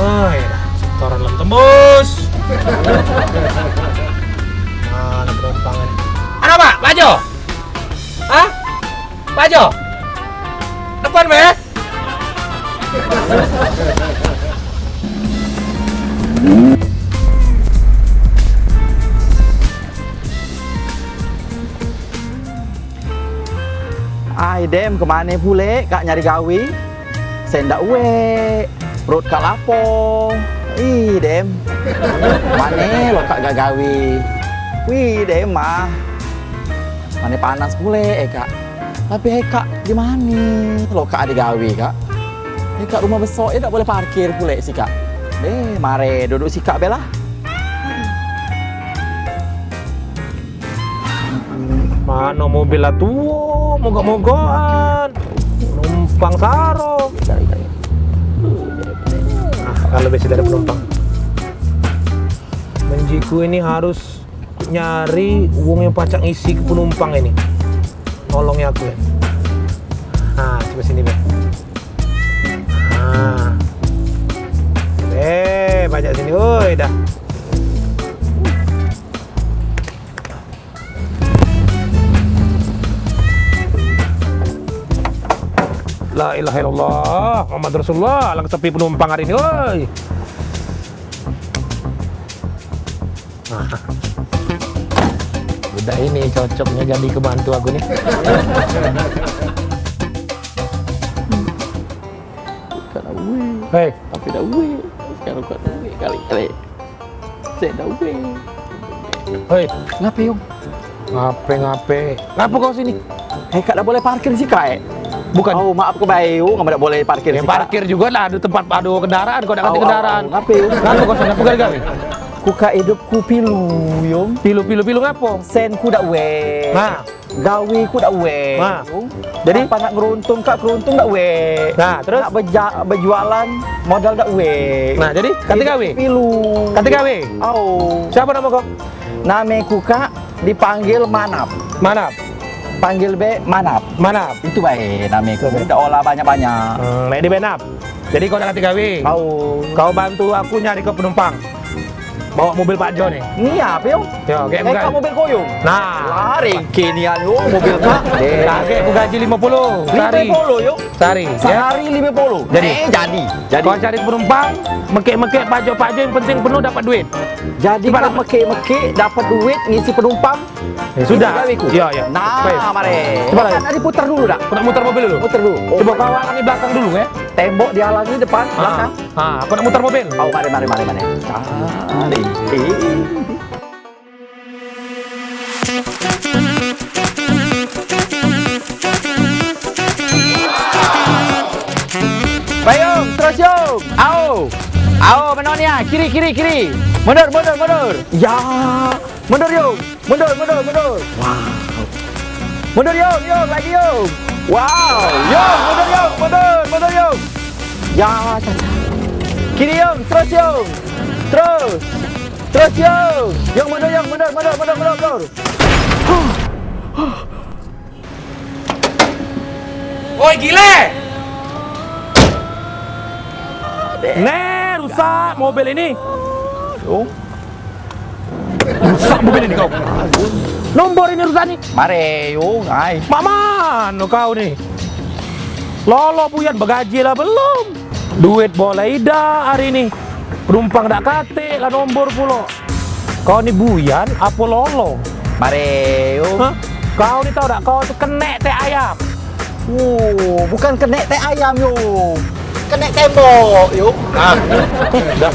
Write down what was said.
Oh ya, setoran lem tembus. Mana penumpangnya? Ano Pak? Bajo? Hah? Bajo? Depan Be? Ai dem kemana pule kak nyari gawe? Saya ndak we, perut kak lapo. Ih dem, mana lo kak gak gawe? Wih dem mah, mana panas pule kak. Tapi kak gimana? Lo kak ada gawe kak? Kak rumah besok ndak boleh parkir pule sih kak. Mare duduk si kak bela. Mana mobil lah tuh, mogok-mogokan, numpang saro. Kalau biasa dari penumpang, menjiku ini harus nyari uang yang pacang isi ke penumpang ini. Nolongnya aku ya. Nah, coba sini Be. Nah, pajak sini, woi dah. La ilaha illallah, Muhammad Rasulullah, lang sepi penumpang hari ini, woi. Udah ini cocoknya jadi kebantu aku nih. Hei, Tapi dah we, sekarang kau dah we kali. Saya dah we. hei, Ngapain yong? ngape? Ngapa kau sini? Kak dah boleh parkir sih kak. Bukan. Oh maaf ke bayu, nggak boleh parkir Yang sih kak. parkir juga lah, ada tempat adu kendaraan, kau nak ganti kendaraan. Ngapain? Ngapa kau sana? Pegal kami. Ku kak hidupku pilu yong. Pilu ngapa? Sen ku dak we. Nah, Gawe ku dak we. Nah. Jadi apa nak ngeruntung kak keruntung dak we. Nah, terus? Nak berjualan modal dak we. Nah, jadi kata gawe. Pilu. Kata gawe. Oh. Siapa nama kau? Namaku kak dipanggil Manap. Mana? Panggil be Manap. Mana? Itu baik namaku. Udah olah banyak-banyak. Mek di Benap. Jadi kau nak kata gawe. Kau bantu aku nyari ke penumpang. Bawa mobil Pak Jo nih. Ini apa yong? Yo, kayak Kak mobil koyong. Nah, Lari kinian yong mobil kak. kakek aku gaji 50 sehari. 50 yong. Sehari, ya. Sehari 50. Jadi? Jadi. Kau cari penumpang, mekek Pak Jo yang penting penuh dapat duit. Jadi Gimana? kak meke-meke dapat duit ngisi penumpang. Ya, sudah. Gaweku. Iya, iya. Nah, Baik. mare. Coba Kan ada putar dulu dak. Aku nak muter mobil dulu. Putar dulu. Oh, Coba kau halangi belakang dulu ya. tembok dihalangi depan, belakang. Aku nak muter mobil. Oh, mari. Cari. Bayung, terus yung. Au, menonnya, kiri. Mundur. Ya, mundur yung. Mundur. Wow. Mundur yung, lagi yung. Wow, yung, mundur yung. Ya, kiri yung, terus yung. Terus yung. Yung mundur. Woi gile! Rusak mobil ini. Rusak mobil ini kau. Nomor ini rusak nih. Mare yung, ay. Mana kau nih? Lolo buyan bagaji lah belum. Duit boleh ida hari ini. Penumpang dak kate lah nombor pulo. Kau ni buyan apa lolo? Mare yung. Hah? Kau ni tahu tak kau tu kenek teh ayam. Bukan kenek teh ayam yung. Kenek tembok yung. Dah.